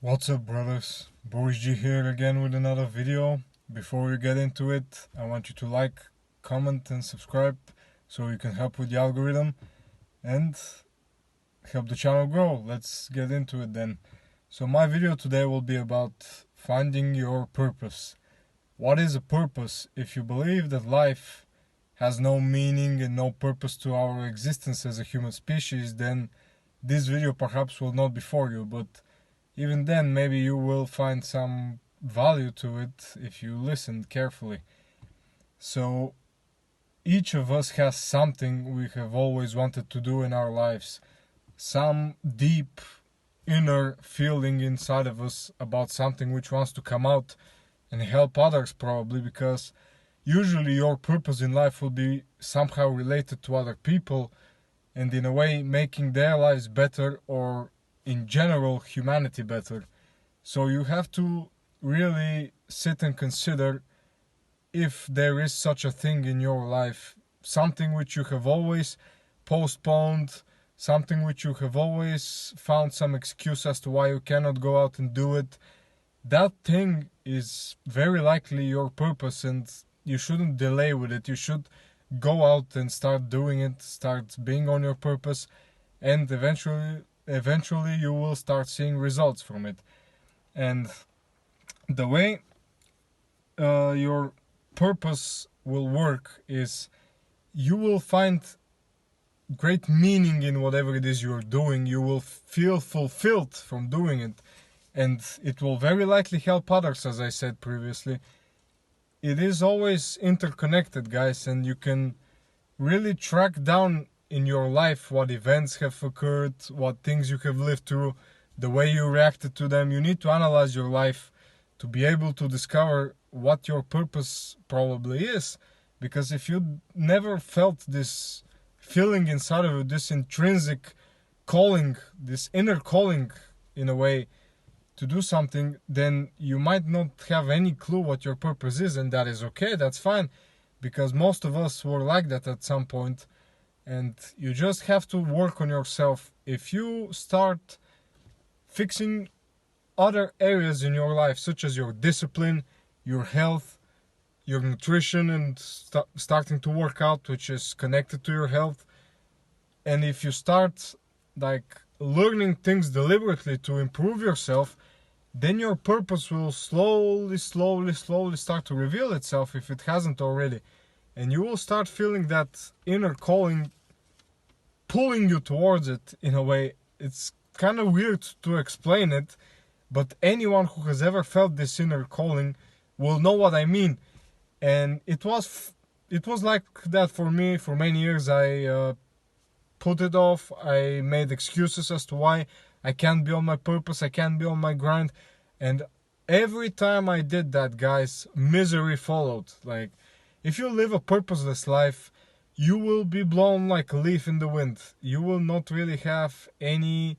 What's up, brothers? Boris G here again with another video. Before we get into it, I want you to like, comment and subscribe so you can help with the algorithm and help the channel grow. Let's get into it then. So my video today will be about finding your purpose. What is a purpose? If you believe that life has no meaning and no purpose to our existence as a human species, then this video perhaps will not be for you, but even then maybe you will find some value to it if you listen carefully. So each of us has something we have always wanted to do in our lives, some deep inner feeling inside of us about something which wants to come out and help others, probably because usually your purpose in life will be somehow related to other people and in a way making their lives better, or in general humanity better. So you have to really sit and consider if there is such a thing in your life, something which you have always postponed, something which you have always found some excuse as to why you cannot go out and do it. That thing is very likely your purpose, and you shouldn't delay with it. You should go out and start doing it, start being on your purpose, and eventually you will start seeing results from it. And the way your purpose will work is you will find great meaning in whatever it is you're doing. You will feel fulfilled from doing it, and it will very likely help others, as I said previously. It is always interconnected, guys, and you can really track down in your life what events have occurred, what things you have lived through, the way you reacted to them. You need to analyze your life to be able to discover what your purpose probably is. Because if you never felt this feeling inside of you, this intrinsic calling, this inner calling in a way to do something, then you might not have any clue what your purpose is, and that is okay, that's fine, because most of us were like that at some point. And you just have to work on yourself. If you start fixing other areas in your life, such as your discipline, your health, your nutrition, and starting to work out, which is connected to your health, and if you start like learning things deliberately to improve yourself, then your purpose will slowly start to reveal itself, if it hasn't already. And you will start feeling that inner calling pulling you towards it in a way. It's kind of weird to explain it, but anyone who has ever felt this inner calling will know what I mean. And it was like that for me for many years. I put it off. I made excuses as to why I can't be on my purpose, I can't be on my grind. And every time I did that, guys, misery followed. Like, if you live a purposeless life, you will be blown like a leaf in the wind. You will not really have any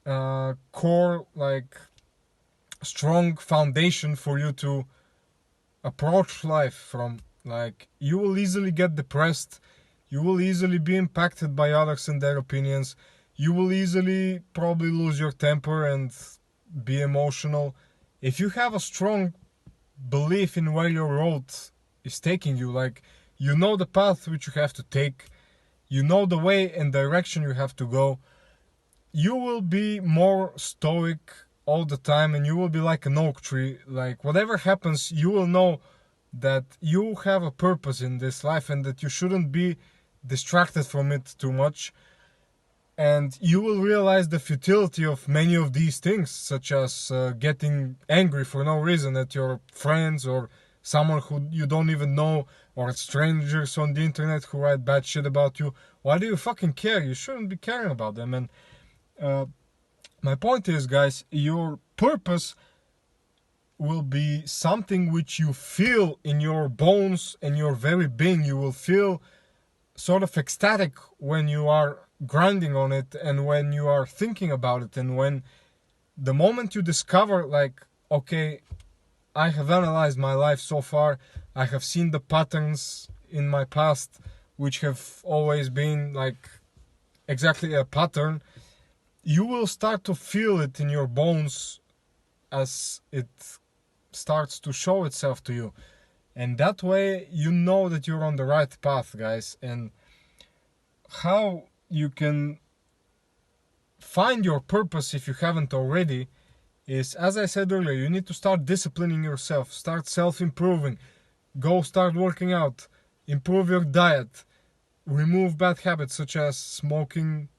core, like strong foundation for you to approach life from. Like, you will easily get depressed, you will easily be impacted by others and their opinions, you will easily probably lose your temper and be emotional. If you have a strong belief in where your road is taking you, like, you know the path which you have to take, you know the way and direction you have to go, you will be more stoic all the time, and you will be like an oak tree. Like, whatever happens, you will know that you have a purpose in this life and that you shouldn't be distracted from it too much. And you will realize the futility of many of these things, such as getting angry for no reason at your friends or someone who you don't even know, or at strangers on the internet who write bad shit about you. Why do you fucking care? You shouldn't be caring about them. And my point is, guys, your purpose will be something which you feel in your bones and your very being. You will feel sort of ecstatic when you are grinding on it and when you are thinking about it, and when the moment you discover, like, okay, I have analyzed my life so far, I have seen the patterns in my past which have always been like exactly a pattern, you will start to feel it in your bones as it starts to show itself to you. And that way you know that you're on the right path, guys. And how you can find your purpose, if you haven't already, is, as I said earlier, you need to start disciplining yourself, start self-improving, go start working out, improve your diet, remove bad habits such as smoking,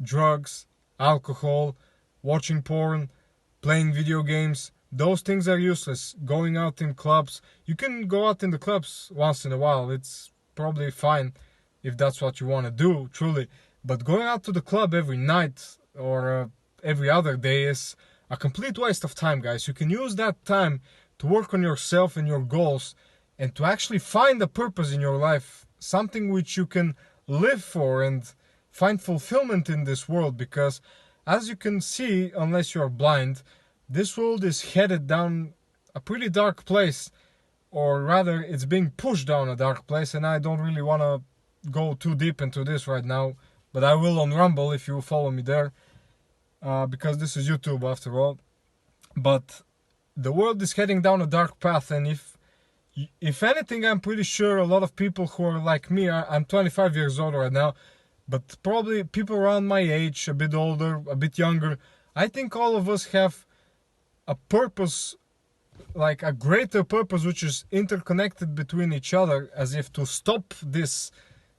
drugs, alcohol, watching porn, playing video games. Those things are useless. Going out in clubs, you can go out in the clubs once in a while, it's probably fine if that's what you want to do, truly. But going out to the club every night or every other day is a complete waste of time, guys. You can use that time to work on yourself and your goals and to actually find a purpose in your life, something which you can live for and find fulfillment in this world. Because as you can see, unless you're blind, this world is headed down a pretty dark place, or rather it's being pushed down a dark place, and I don't really want to go too deep into this right now, but I will on Rumble if you follow me there, because this is YouTube after all. But the world is heading down a dark path, and if anything, I'm pretty sure a lot of people who are like me, I'm 25 years old right now, but probably people around my age, a bit older, a bit younger, I think all of us have a purpose, like a greater purpose, which is interconnected between each other, as if to stop this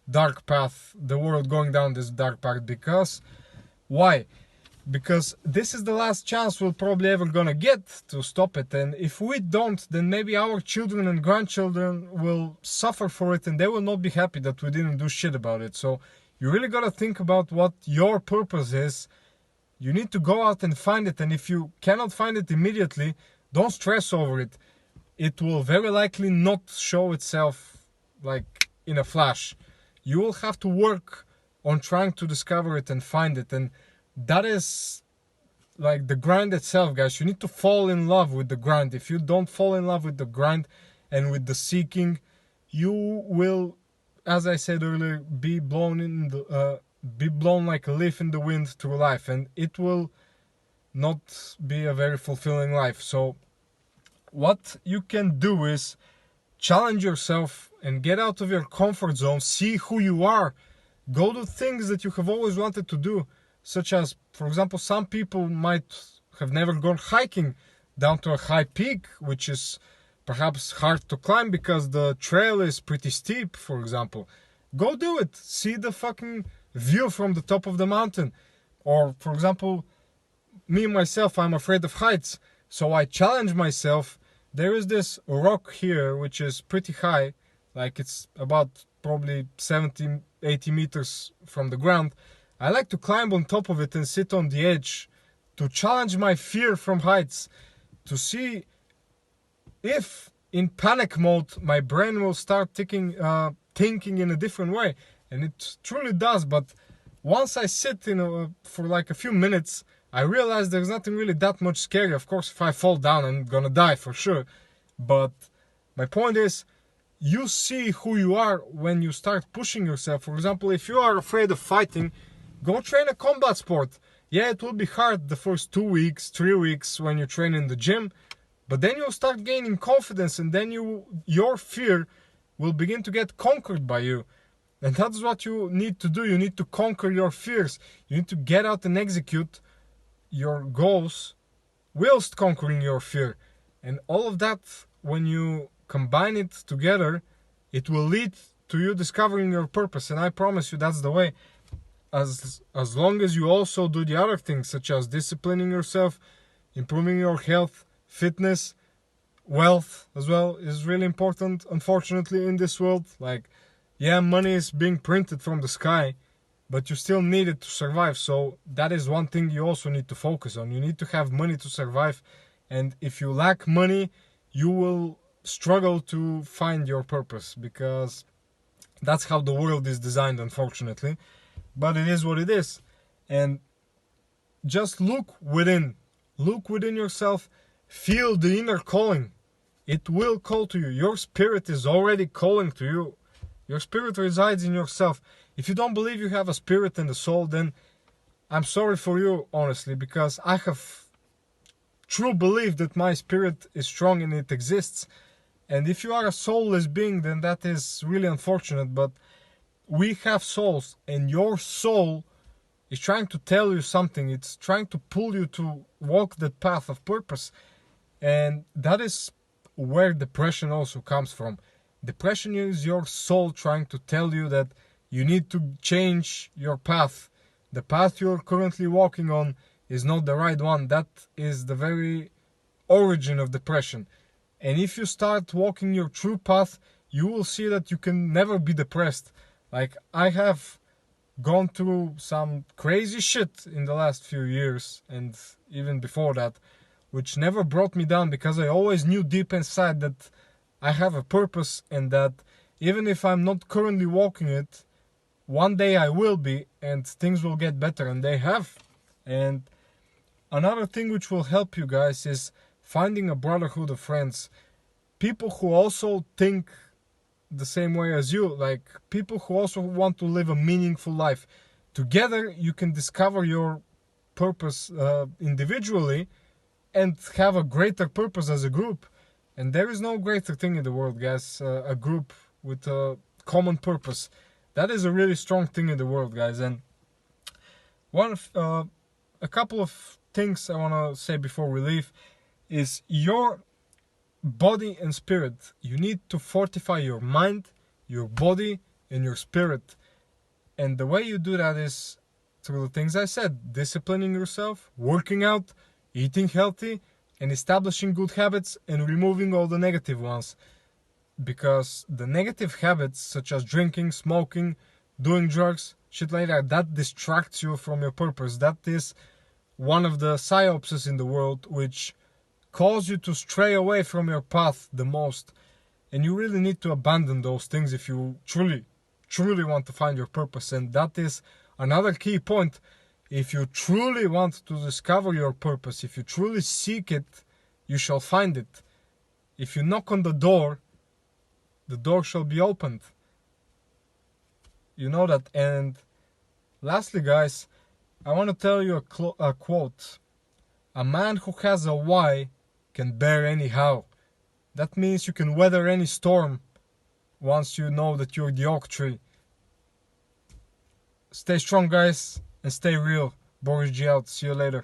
dark path, the world going down this dark path. Because why? Because this is the last chance we're probably ever gonna get to stop it, and if we don't, then maybe our children and grandchildren will suffer for it, and they will not be happy that we didn't do shit about it. So you really gotta think about what your purpose is. You need to go out and find it, and if you cannot find it immediately, don't stress over it. It will very likely not show itself like in a flash. You will have to work on trying to discover it and find it, and that is like the grind itself, guys. You need to fall in love with the grind. If you don't fall in love with the grind and with the seeking, you will, as I said earlier, be blown like a leaf in the wind through life, and it will not be a very fulfilling life. So what you can do is challenge yourself and get out of your comfort zone, see who you are, go do things that you have always wanted to do, such as, for example, some people might have never gone hiking down to a high peak, which is perhaps hard to climb because the trail is pretty steep, for example. Go do it, see the fucking view from the top of the mountain. Or, for example, me myself, I'm afraid of heights, so I challenge myself. There is this rock here which is pretty high, like it's about probably 70-80 meters from the ground. I like to climb on top of it and sit on the edge to challenge my fear from heights, to see if in panic mode my brain will start thinking in a different way. And it truly does. But once I sit for like a few minutes, I realize there's nothing really that much scary. Of course, if I fall down, I'm gonna die for sure. But my point is, you see who you are when you start pushing yourself. For example, if you are afraid of fighting, go train a combat sport. Yeah, it will be hard the first 2 weeks, 3 weeks when you train in the gym, but then you'll start gaining confidence, and then your fear will begin to get conquered by you. And that's what you need to do. You need to conquer your fears. You need to get out and execute your goals whilst conquering your fear. And all of that, when you combine it together, it will lead to you discovering your purpose. And I promise you that's the way. As long as you also do the other things, such as disciplining yourself, improving your health, fitness, wealth as well is really important, unfortunately, in this world. Like, yeah, money is being printed from the sky, but you still need it to survive. So that is one thing you also need to focus on. You need to have money to survive. And if you lack money, you will struggle to find your purpose, because that's how the world is designed, unfortunately. But it is what it is. And just look within yourself, feel the inner calling. It will call to you. Your spirit is already calling to you. Your spirit resides in yourself. If you don't believe you have a spirit and a soul, then I'm sorry for you, honestly, because I have true belief that my spirit is strong and it exists. And if you are a soulless being, then that is really unfortunate, but we have souls, and your soul is trying to tell you something. It's trying to pull you to walk the path of purpose. And that is where depression also comes from. Depression is your soul trying to tell you that you need to change your path. The path you're currently walking on is not the right one. That is the very origin of depression. And if you start walking your true path, you will see that you can never be depressed. Like, I have gone through some crazy shit in the last few years, and even before that, which never brought me down, because I always knew deep inside that I have a purpose, and that even if I'm not currently walking it, one day I will be, and things will get better, and they have. And another thing which will help you guys is finding a brotherhood of friends. People who also think the same way as you, like people who also want to live a meaningful life. Together you can discover your purpose individually and have a greater purpose as a group. And there is no greater thing in the world, guys, a group with a common purpose. That is a really strong thing in the world, guys. And a couple of things I want to say before we leave is your body and spirit. You need to fortify your mind, your body, and your spirit. And the way you do that is through the things I said: disciplining yourself, working out, eating healthy, and establishing good habits, and removing all the negative ones. Because the negative habits, such as drinking, smoking, doing drugs, shit like that, that distracts you from your purpose. That is one of the psyopses in the world which cause you to stray away from your path the most. And you really need to abandon those things if you truly want to find your purpose. And that is another key point. If you truly want to discover your purpose, if you truly seek it, you shall find it. If you knock on the door shall be opened. You know that. And lastly, guys, I want to tell you a quote. A man who has a why can bear any how. That means you can weather any storm once you know that you're the oak tree. Stay strong, guys, and stay real. Boris G out. See you later.